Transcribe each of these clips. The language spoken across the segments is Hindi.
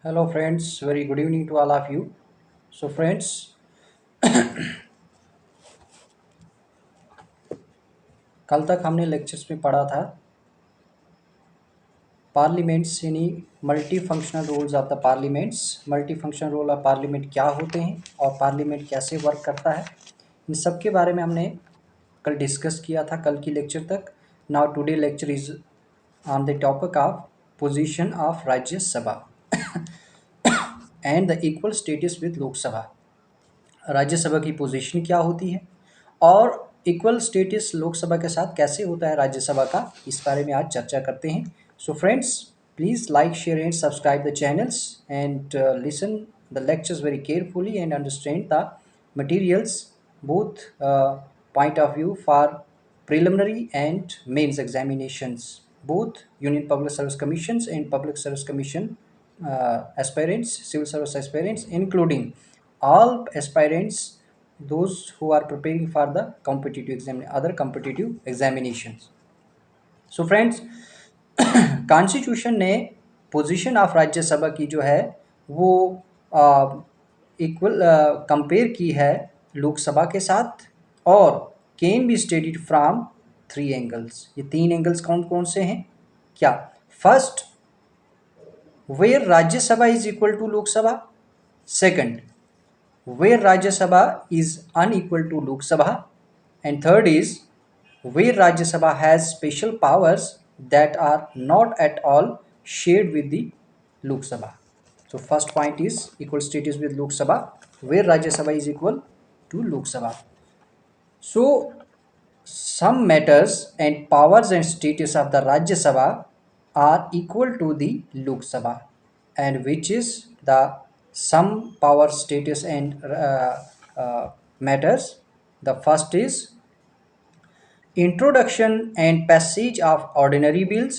Hello friends, very good evening to all of you. So friends, कल तक हमने लेक्चर्स में पढ़ा था पार्लियामेंट्स यानी multi functional roles of the parliaments. Multi functional role of parliament क्या होते हैं और पार्लियामेंट कैसे वर्क करता है, इन सब के बारे में हमने कल डिस्कस किया था कल की लेक्चर तक। Now today lecture is on the topic of position of Rajya Sabha and the equal status with Lok Sabha. Rajya Sabha की पोजीशन क्या होती है और इक्वल स्टेटस लोकसभा के साथ कैसे होता है राज्यसभा का, इस बारे में आज चर्चा करते हैं। So friends, please like share and subscribe the channels and listen the lectures very carefully and understand the materials both point of view for preliminary and mains examinations, both Union Public Service Commissions and Public Service Commission aspirants, civil service aspirants, including all aspirants those who are preparing for the competitive exam, other competitive examinations. So friends, constitution ने पोजीशन ऑफ राज्यसभा की जो है वो इक्वल कंपेयर की है लोकसभा के साथ और can be studied from three angles. ये तीन एंगल्स कौन कौन से हैं? क्या? First, where Rajya Sabha is equal to Lok Sabha. Second, where Rajya Sabha is unequal to Lok Sabha, and third is where Rajya Sabha has special powers that are not at all shared with the Lok Sabha. So first point is equal status with Lok Sabha, where Rajya Sabha is equal to Lok Sabha. So some matters and powers and status of the Rajya Sabha are equal to the Lok Sabha, and which is the some power status and matters. The first is introduction and passage of ordinary bills।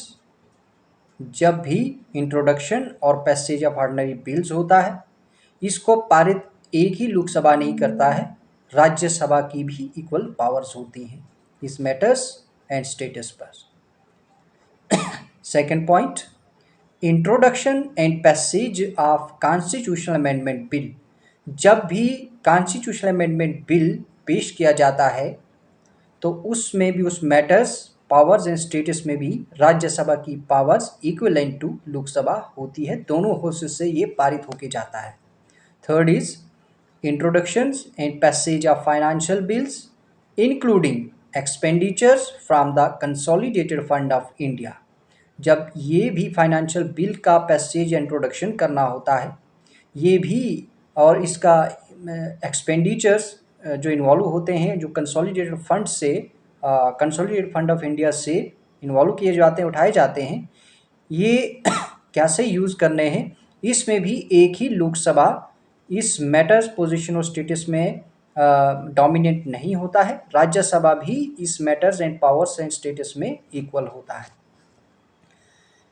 जब भी इंट्रोडक्शन और पैसेज ऑफ ऑर्डिनरी बिल्स होता है, इसको पारित एक ही लोकसभा नहीं करता है, राज्यसभा की भी इक्वल पावर्स होती हैं इस मैटर्स एंड स्टेटस पर। Second point, introduction and passage of constitutional amendment bill. जब भी कॉन्स्टिट्यूशनल अमेंडमेंट बिल पेश किया जाता है तो उसमें भी उस मैटर्स पावर्स एंड स्टेटस में भी राज्यसभा की पावर्स इक्विवेलेंट टू लोकसभा होती है, दोनों हाउसेस से ये पारित होके जाता है। Third is introductions and passage of financial bills including expenditures from the consolidated fund of India. जब ये भी फाइनेंशियल बिल का पैसेज इंट्रोडक्शन करना होता है, ये भी और इसका एक्सपेंडिचर्स जो इन्वॉल्व होते हैं, जो कंसोलिडेटेड फंड से कंसोलिडेटेड फंड ऑफ इंडिया से इन्वॉल्व किए जाते हैं, उठाए जाते हैं, ये कैसे यूज़ करने हैं, इसमें भी एक ही लोकसभा इस मैटर्स पोजीशन और स्टेटस में डोमिनेट नहीं होता है, राज्यसभा भी इस matters and powers and status में इक्वल होता है।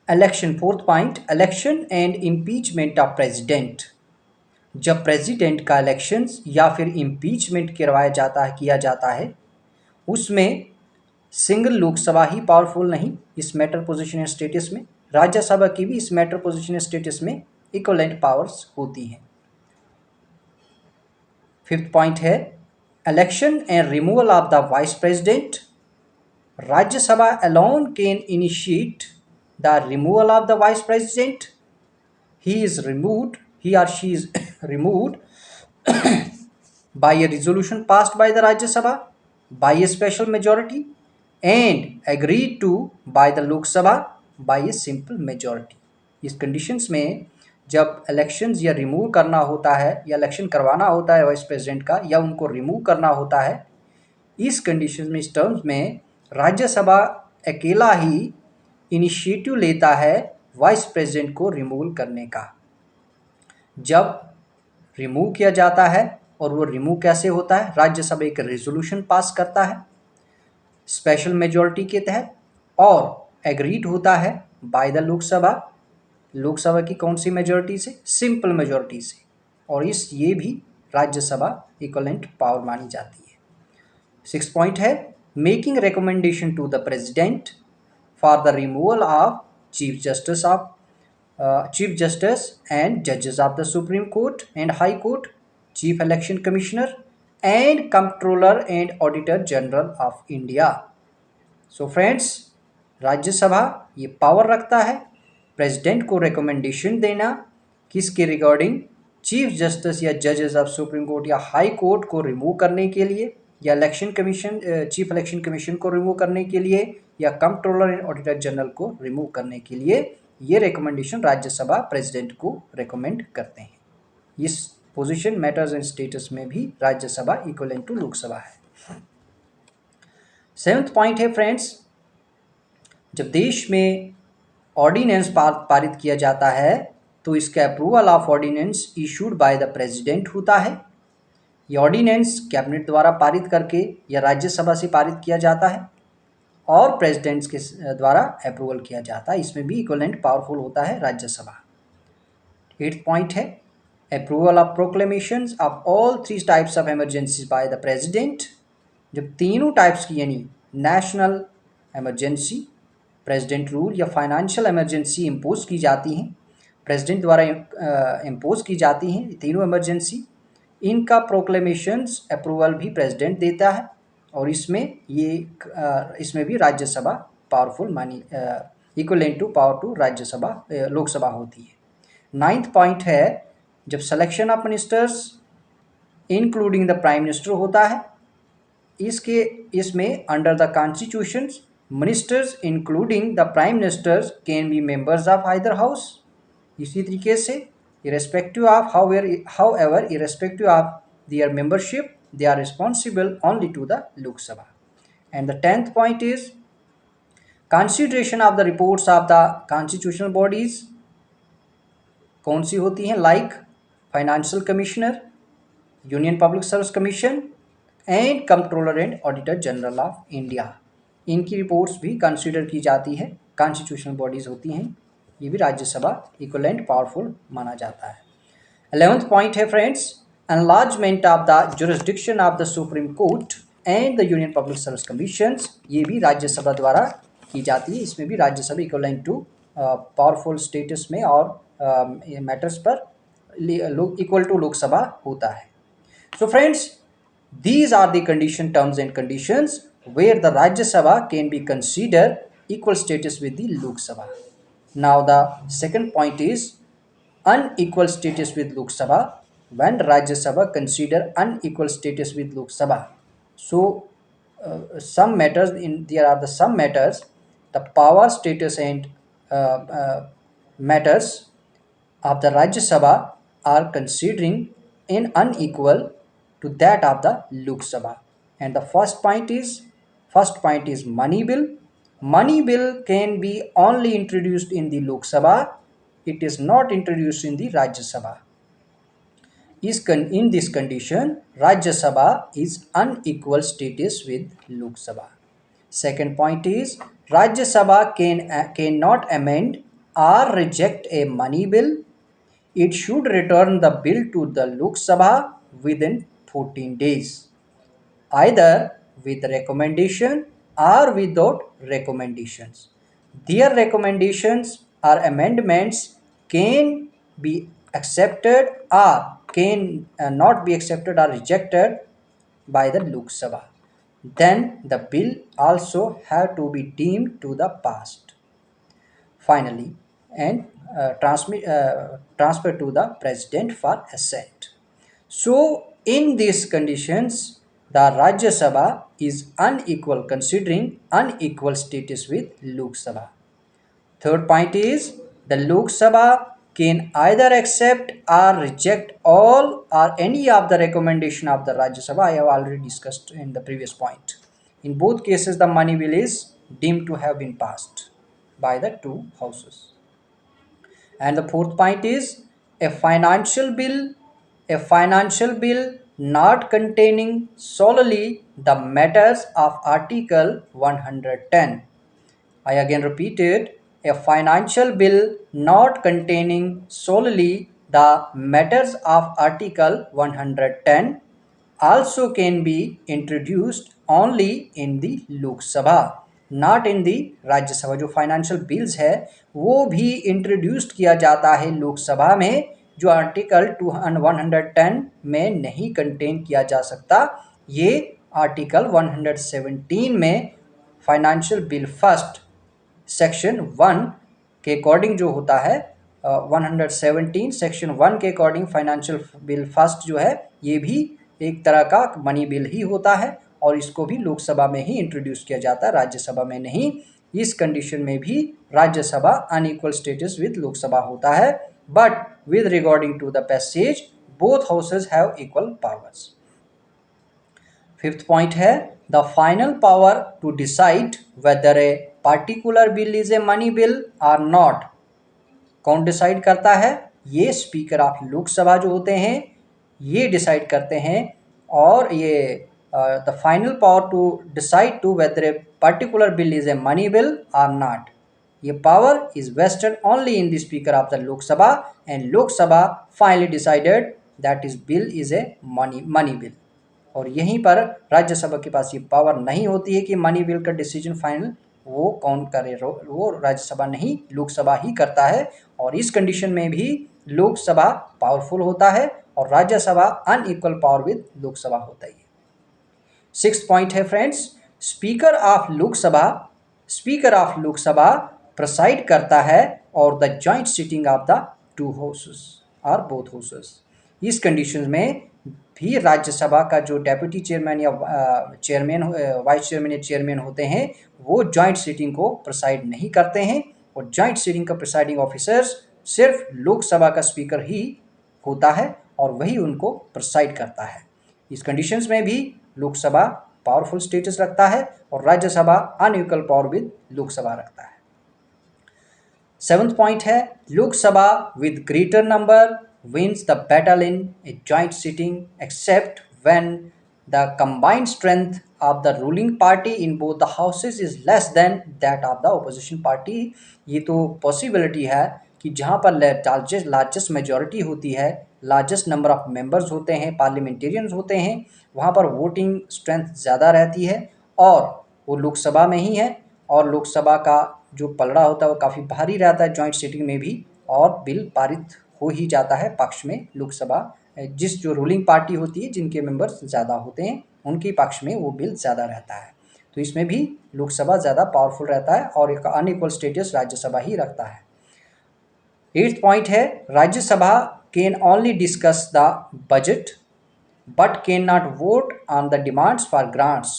Election, fourth point, election and impeachment of president. जब प्रेसिडेंट का इलेक्शंस या फिर इम्पीचमेंट करवाया जाता है, किया जाता है, उसमें सिंगल लोकसभा ही पावरफुल नहीं इस मैटर पोजीशन एंड स्टेटस में, राज्यसभा की भी इस मैटर पोजीशन एंड स्टेटस में इक्वलेंट पावर्स होती हैं। फिफ्थ पॉइंट है election and removal of the vice president. Rajya Sabha alone can initiate the removal of the vice president. He is removed, he or she is removed by a resolution passed by the Rajya Sabha by a special majority and agreed to by the Lok Sabha by a simple majority। इस कंडीशंस में जब इलेक्शंस या रिमूव करना होता है या इलेक्शन करवाना होता है वाइस प्रेसिडेंट का या उनको रिमूव करना होता है, इस कंडीशंस में, इस टर्म्स में राज्यसभा अकेला ही इनिशिएटिव लेता है वाइस प्रेसिडेंट को रिमूव करने का। जब रिमूव किया जाता है, और वो रिमूव कैसे होता है, राज्यसभा एक रेजोल्यूशन पास करता है स्पेशल मेजॉरिटी के तहत और एग्रीड होता है बाय द लोकसभा। लोकसभा की कौन सी मेजॉरिटी से? सिंपल मेजॉरिटी से, और ये भी राज्यसभा इक्वलेंट पावर मानी जाती है। सिक्स पॉइंट है making recommendation to the president for the removal of chief justice of Chief Justice and judges of the Supreme Court and High Court, Chief Election Commissioner, and Comptroller and Auditor General of India. So friends, Rajya Sabha ये पावर रखता है प्रेसिडेंट को रिकमेंडेशन देना किसके रिगार्डिंग, चीफ जस्टिस या जजेस ऑफ सुप्रीम कोर्ट या हाई कोर्ट को रिमूव करने के लिए, या election commission chief election commission को रिमूव करने के लिए, या कंट्रोलर एंड ऑडिटर जनरल को रिमूव करने के लिए ये रिकमेंडेशन राज्यसभा प्रेसिडेंट को रिकमेंड करते हैं। इस पोजीशन, मैटर्स एंड स्टेटस में भी राज्यसभा इक्विवेलेंट टू लोकसभा है। 7th पॉइंट है फ्रेंड्स, जब देश में ऑर्डिनेंस पारित किया जाता है तो इसका approval of ordinance issued by the president होता है। ये ऑर्डिनेंस कैबिनेट द्वारा पारित करके या राज्यसभा से पारित किया जाता है और प्रेसिडेंट्स के द्वारा अप्रूवल किया जाता है। इसमें भी इक्विवेलेंट पावरफुल होता है राज्यसभा। 8th पॉइंट है, approval of proclamations of all 3 types of emergencies by the president. जब तीनों टाइप्स की यानी नेशनल इमरजेंसी, प्रेसिडेंट रूल या फाइनेंशियल इमरजेंसी इम्पोज की जाती हैं, प्रेसिडेंट द्वारा इम्पोज की जाती हैं तीनों इमरजेंसी, इनका प्रोक्लेमेशंस अप्रूवल भी प्रेसिडेंट देता है और इसमें भी राज्यसभा पावरफुल मानी, equivalent to power to Rajya Sabha Lok Sabha होती है। 9th पॉइंट है, जब selection of ministers including the prime minister होता है, इसमें under the constitution ministers including the prime ministers can be members of either house. इसी तरीके से irrespective of however irrespective of their membership they are responsible only to the Lok Sabha. And the 10th point is consideration of the reports of the constitutional bodies कौन सी होती हैं, like financial commissioner, union public service commission and controller and auditor general of India. इनकी रिपोर्ट्स भी कंसीडर की जाती है, कॉन्स्टिट्यूशनल बॉडीज होती हैं, ये भी राज्यसभा इक्विवेलेंट पावरफुल माना जाता है। 11th पॉइंट है friends, enlargement of the jurisdiction of the supreme court and the union public service commissions, ये भी राज्यसभा द्वारा की जाती है। इसमें भी Rajya Sabha equivalent to powerful status में और मैटर्स पर इक्वल टू लोकसभा होता है। So friends, these are the condition, terms and conditions where the Rajya Sabha can be considered equal status with the Lok Sabha. Now the second point is unequal status with Lok Sabha. When Rajya Sabha consider unequal status with Lok Sabha, so some matters there are some matters, the power status and matters of the Rajya Sabha are considering in unequal to that of the Lok Sabha. And the first point is money bill. Money bill can be only introduced in the Lok Sabha. It is not introduced in the Rajya Sabha. In this condition, Rajya Sabha is unequal status with Lok Sabha. Second point is Rajya Sabha cannot amend or reject a money bill. It should return the bill to the Lok Sabha within 14 days, either with recommendation or without recommendations. Their recommendations or amendments can be accepted or can not be accepted or rejected by the Lok Sabha. Then the bill also have to be deemed to the past. Finally, and transfer to the president for assent. So in these conditions, the Rajya Sabha is unequal, considering unequal status with Lok Sabha. Third point is the Lok Sabha can either accept or reject all or any of the recommendation of the Rajya Sabha. I have already discussed in the previous point. In both cases, the money bill is deemed to have been passed by the two houses. And the fourth point is a financial bill not containing solely the matters of Article 110. I again repeated, a financial bill not containing solely the matters of Article 110 also can be introduced only in the Lok Sabha. Not in the Rajya Sabha. जो फाइनेंशियल बिल्स है वो भी इंट्रोड्यूस्ड किया जाता है लोकसभा में, जो आर्टिकल 110 में नहीं कंटेन किया जा सकता। ये आर्टिकल 117 में फाइनेंशियल बिल फर्स्ट सेक्शन 1 के अकॉर्डिंग जो होता है, 117 सेक्शन 1 के अकॉर्डिंग फाइनेंशियल बिल फर्स्ट जो है ये भी एक तरह का मनी बिल ही होता है, और इसको भी लोकसभा में ही इंट्रोड्यूस किया जाता है, राज्यसभा में नहीं। इस कंडीशन में भी Rajya Sabha unequal status with Lok Sabha होता है, but with regarding to the passage both houses have equal powers. Fifth point है the final power to decide whether a particular bill is a money bill or not. कौन डिसाइड करता है? ये स्पीकर ऑफ लोकसभा जो होते हैं ये डिसाइड करते हैं, और ये the final power to decide to whether a particular bill is a money bill or not, ये power is vested only in the speaker of the Lok Sabha, and Lok Sabha finally decided that is bill is a money bill. और यहीं पर राज्यसभा के पास ये पावर नहीं होती है कि मनी बिल का डिसीजन फाइनल वो कौन करे, वो राज्यसभा नहीं लोकसभा ही करता है। और इस कंडीशन में भी लोकसभा पावरफुल होता है और Rajya Sabha unequal power with Lok Sabha होता है। सिक्स्थ पॉइंट है friends, speaker of Lok Sabha preside करता है और the joint sitting of the two houses और बोथ हाउसेस। इस कंडीशन में भी राज्यसभा का जो डेप्यूटी चेयरमैन या चेयरमैन, वाइस चेयरमैन या चेयरमैन होते हैं वो जॉइंट सीटिंग को प्रिसाइड नहीं करते हैं, और जॉइंट सीटिंग का प्रिसाइडिंग ऑफिसर्स सिर्फ लोकसभा का स्पीकर ही होता है और वही उनको प्रिसाइड करता है। इस कंडीशंस में भी लोकसभा पावरफुल स्टेटस रखता है और Rajya Sabha unequal power with Lok Sabha रखता है। सेवंथ पॉइंट है Lok Sabha with greater number wins the battle in a joint sitting except when the combined strength of the ruling party in both the houses is less than that of the opposition party। ये तो पॉसिबिलिटी है कि जहाँ पर लार्जेस्ट मेजॉरिटी होती है, लार्जेस्ट नंबर ऑफ मेंबर्स होते हैं, पार्लियामेंटेरियंस होते हैं, वहाँ पर वोटिंग स्ट्रेंथ ज़्यादा रहती है और वो लोकसभा में ही है, और लोकसभा का जो पलड़ा होता है वो काफ़ी भारी रहता है जॉइंट सीटिंग में भी, और बिल पारित हो ही जाता है पक्ष में लोकसभा, जिस जो रूलिंग पार्टी होती है जिनके मेंबर्स ज़्यादा होते हैं उनके पक्ष में वो बिल ज़्यादा रहता है। तो इसमें भी लोकसभा ज़्यादा पावरफुल रहता है और एक अनइक्वल स्टेटस राज्यसभा ही रखता है। एट्थ पॉइंट है Rajya Sabha can only discuss the budget but can not vote on the demands for grants.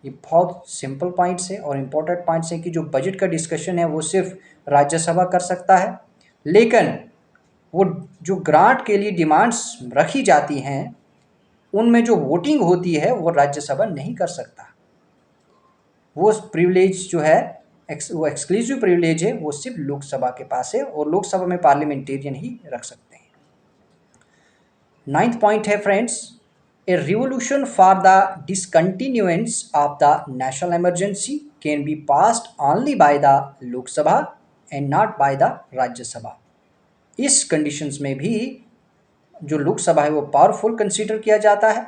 ये बहुत सिंपल पॉइंट्स है और इम्पोर्टेंट पॉइंट्स हैं कि जो बजट का डिस्कशन है वो सिर्फ राज्यसभा कर सकता है, लेकिन वो जो ग्रांट के लिए डिमांड्स रखी जाती हैं उनमें जो वोटिंग होती है वो राज्यसभा नहीं कर सकता। वो प्रिविलेज जो है वो एक्सक्लूसिव प्रिविलेज है, वो सिर्फ लोकसभा के पास है और लोकसभा में पार्लियामेंटेरियन ही रख सकते हैं। नाइन्थ पॉइंट है friends, a revolution for the discontinuance of the national emergency can be passed only by the Lok Sabha and not by the Rajya Sabha. इस कंडीशंस में भी जो लोकसभा है वो पावरफुल कंसीडर किया जाता है।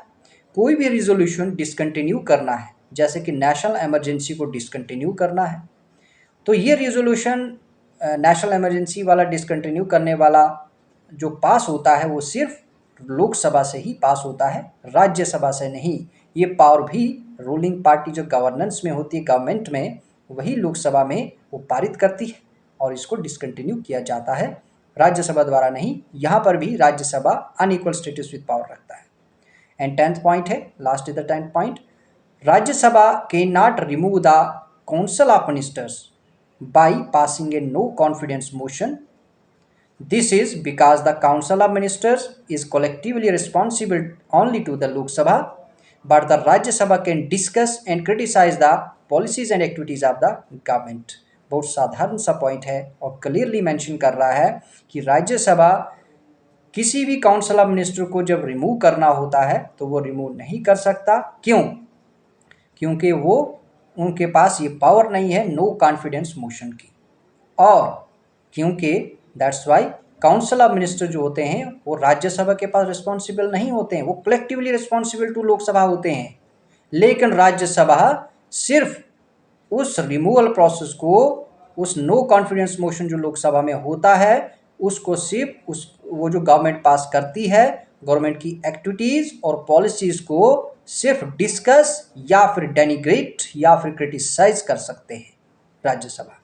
कोई भी रिजोल्यूशन डिसकंटिन्यू करना है, जैसे कि नेशनल इमरजेंसी को डिसकंटिन्यू करना है, तो ये रिजोल्यूशन नेशनल इमरजेंसी वाला डिसकंटिन्यू करने वाला जो पास होता है वो सिर्फ लोकसभा से ही पास होता है, राज्यसभा से नहीं। ये पावर भी रूलिंग पार्टी जो गवर्नेंस में होती है, गवर्नमेंट में, वही लोकसभा में वो पारित करती है और इसको डिसकंटिन्यू किया जाता है, राज्यसभा द्वारा नहीं। यहाँ पर भी Rajya Sabha unequal status with power रखता है। एंड टेंथ पॉइंट है, last is the 10th point, Rajya Sabha can not remove the council of ministers by passing a no confidence motion. This is because the council of ministers is collectively responsible only to the Lok Sabha, but the Rajya Sabha can discuss and criticize the policies and activities of the government। बहुत साधारण सा पॉइंट है और क्लियरली मेंशन कर रहा है कि राज्यसभा किसी भी काउंसिल ऑफ मिनिस्टर को जब रिमूव करना होता है तो वो रिमूव नहीं कर सकता। क्यों? क्योंकि वो उनके पास ये पावर नहीं है नो कॉन्फिडेंस मोशन की, और क्योंकि that's why council of minister जो होते हैं वो राज्यसभा के पास रिस्पॉन्सिबल नहीं होते हैं, वो कलेक्टिवली रिस्पॉन्सिबल टू लोकसभा होते हैं, लेकिन राज्यसभा सिर्फ उस रिमूवल प्रोसेस को, उस नो कॉन्फिडेंस मोशन जो लोकसभा में होता है, उसको सिर्फ वो जो गवर्नमेंट पास करती है, गवर्नमेंट की एक्टिविटीज़ और पॉलिसीज़ को सिर्फ डिस्कस या फिर डेनिग्रेट या फिर क्रिटिसाइज कर सकते हैं राज्यसभा।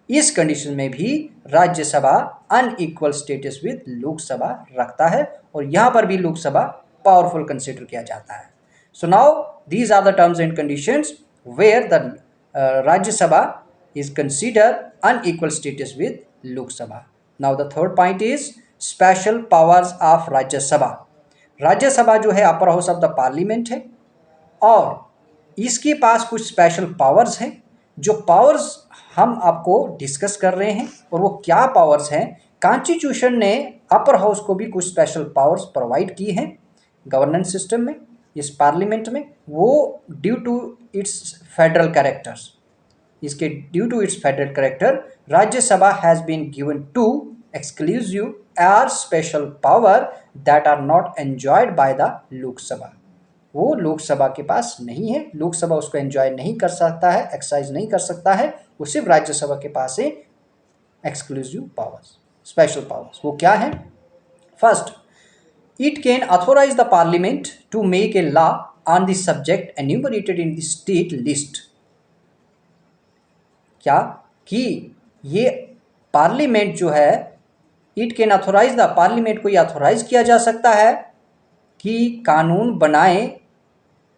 इस कंडीशन में भी Rajya Sabha unequal status with Lok Sabha रखता है और यहाँ पर भी लोकसभा पावरफुल कंसिडर किया जाता है। So now these are the terms and conditions where the Rajya Sabha is considered unequal status with Lok Sabha. Now the third point is special powers of Rajya Sabha. राज्य सभा जो है upper house of the parliament है और इसके पास कुछ स्पेशल पावर्स हैं। जो पावर्स हम आपको डिस्कस कर रहे हैं और वो क्या पावर्स हैं, कॉन्स्टिट्यूशन ने अपर हाउस को भी कुछ स्पेशल पावर्स प्रोवाइड की हैं गवर्नेंस सिस्टम में, इस पार्लियामेंट में। वो due to its federal characters, इसके due to its federal character, Rajya Sabha has been given to exclusive और special power that are not enjoyed by the Lok Sabha. वो लोकसभा के पास नहीं है, लोकसभा उसको एंजॉय नहीं कर सकता है, एक्सरसाइज नहीं कर सकता है, वो सिर्फ राज्यसभा के पास है एक्सक्लूसिव पावर्स, स्पेशल पावर्स। वो क्या है? First, it can authorise the parliament to make a law on the subject enumerated in the state list. क्या कि ये पार्लियामेंट जो है, it can authorise the, parliament को ये ऑथोराइज किया जा सकता है कि कानून बनाए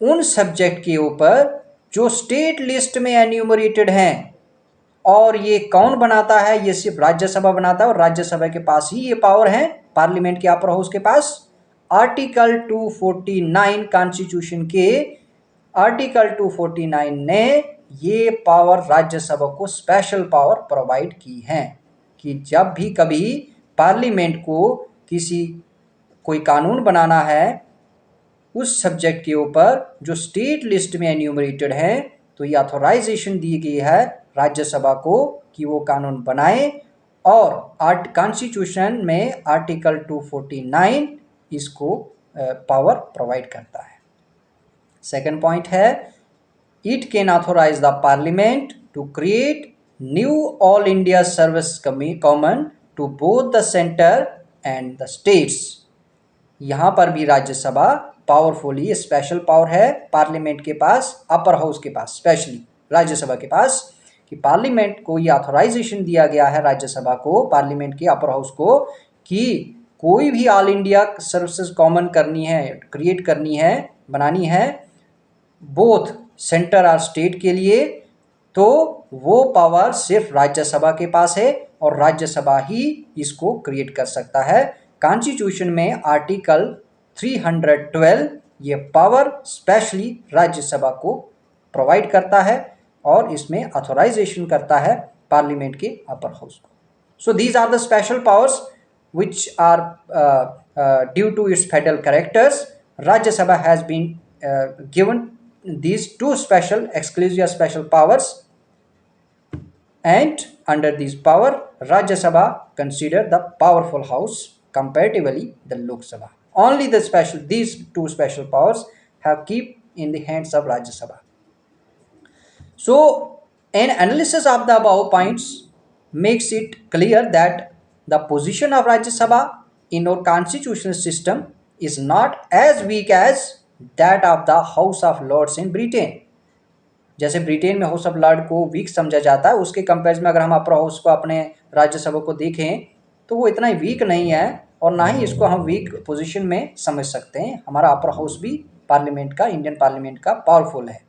उन सब्जेक्ट के ऊपर जो स्टेट लिस्ट में एन्यूमरेटेड हैं। और ये कौन बनाता है? ये सिर्फ राज्यसभा बनाता है और राज्यसभा के पास ही ये पावर है, पार्लियामेंट के अपर हाउस के पास। आर्टिकल 249 कॉन्स्टिट्यूशन के आर्टिकल 249 ने ये पावर राज्यसभा को स्पेशल पावर प्रोवाइड की है कि जब भी कभी पार्लियामेंट को कोई कानून बनाना है उस सब्जेक्ट के ऊपर जो स्टेट लिस्ट में एन्यूमरेटेड है, तो ये ऑथोराइजेशन दी गई है राज्यसभा को कि वो कानून बनाए। और कॉन्स्टिट्यूशन में आर्टिकल 249 इसको पावर प्रोवाइड करता है। सेकंड पॉइंट है, it can authorise the parliament to create new all India service common to both the centre and the states. यहाँ पर भी राज्यसभा पावरफुली स्पेशल पावर है पार्लियामेंट के पास, अपर हाउस के पास, स्पेशली राज्यसभा के पास, कि पार्लियामेंट को ये ऑथोराइजेशन दिया गया है राज्यसभा को, पार्लियामेंट के अपर हाउस को, कि कोई भी ऑल इंडिया सर्विसेज कॉमन करनी है, क्रिएट करनी है, बनानी है बोथ सेंटर और स्टेट के लिए, तो वो पावर सिर्फ राज्यसभा के पास है और राज्यसभा ही इसको क्रिएट कर सकता है। कॉन्स्टिट्यूशन में आर्टिकल 312 ये पावर स्पेशली राज्यसभा को प्रोवाइड करता है और इसमें ऑथोराइजेशन करता है पार्लियामेंट के अपर हाउस को। So these are the special powers which are due to its federal characters. Rajya Sabha has been given these two special exclusive special powers, and under these power Rajya Sabha considered the powerful house comparatively the Lok Sabha. Only these two special powers have kept in the hands of Rajya Sabha. So an analysis of the above points makes it clear that the position of Rajya Sabha in our constitutional system is not as weak as that of the House of Lords in Britain. जैसे ब्रिटेन में हाउस ऑफ लॉर्ड को वीक समझा जाता है, उसके कंपेरिजन में अगर हम अपर हाउस को, अपने राज्यसभा को देखें तो वो इतना वीक नहीं है और ना ही इसको हम वीक पोजीशन में समझ सकते हैं। हमारा अपर हाउस भी पार्लियामेंट का, इंडियन पार्लियामेंट का पावरफुल है।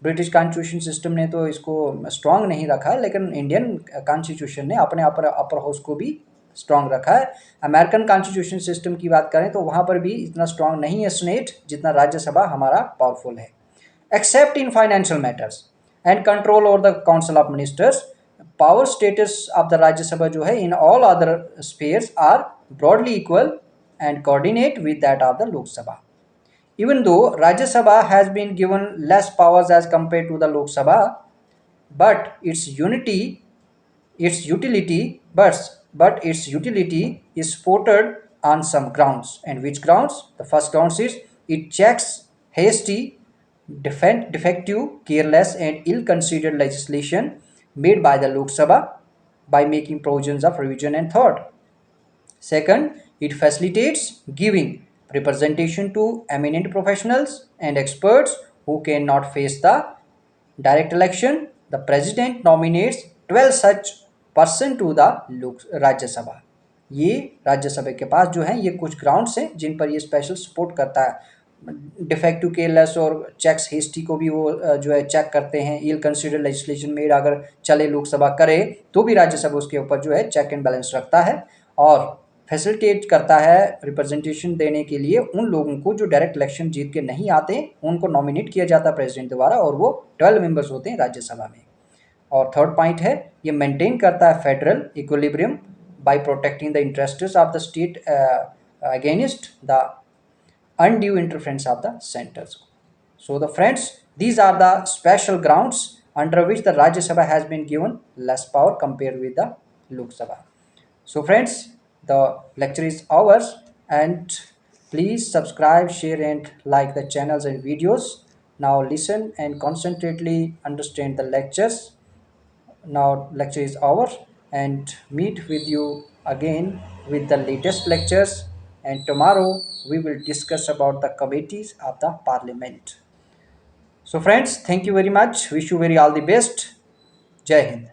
ब्रिटिश कॉन्स्टिट्यूशन सिस्टम ने तो इसको स्ट्रांग नहीं रखा है, लेकिन इंडियन कॉन्स्टिट्यूशन ने अपने अपर हाउस को भी स्ट्रांग रखा है। अमेरिकन कॉन्स्टिट्यूशन सिस्टम की बात करें तो वहाँ पर भी इतना स्ट्रांग नहीं है सेनेट जितना राज्यसभा हमारा पावरफुल है। Except in financial matters and control over the council of ministers, power status of the Rajya Sabha जो है in all other spheres are broadly equal and coordinate with that of the Lok Sabha. Even though Rajya Sabha has been given less powers as compared to the Lok Sabha, but its utility is supported on some grounds. And which grounds? The first grounds is it checks hasty defective, careless, and ill-considered legislation made by the Lok Sabha by making provisions of revision and thought. Second, it facilitates giving representation to eminent professionals and experts who cannot face the direct election. The president nominates 12 such person to the राज्य सभा. ये राज्यसभा के पास जो है ये कुछ ग्राउंड्स हैं जिन पर ये स्पेशल सपोर्ट करता है. डिफेक्टिव केयरलेस और चेक्स हिस्ट्री को भी वो जो है चेक करते हैं. इल कंसिडर लेजिस्लेशन में अगर चले लोकसभा करे तो भी राज्यसभा उसके ऊपर जो है चेक एंड बैलेंस रखता है और फैसिलिटेट करता है रिप्रेजेंटेशन देने के लिए उन लोगों को जो डायरेक्ट इलेक्शन जीत के नहीं आते. उनको नॉमिनेट किया जाता है प्रेसिडेंट द्वारा और वो 12 मेंबर्स होते हैं राज्यसभा में. और थर्ड पॉइंट है ये मेंटेन करता है federal equilibrium by protecting the interests of the state against the undue interference of the centers. So the friends, these are the special grounds under which the Rajya Sabha has been given less power compared with the Lok Sabha. So friends, the lecture is ours and please subscribe, share and like the channels and videos. Now listen and concentrately understand the lectures. Now lecture is over and meet with you again with the latest lectures, and tomorrow we will discuss about the committees of the parliament. So friends, thank you very much. Wish you very all the best. Jai Hind.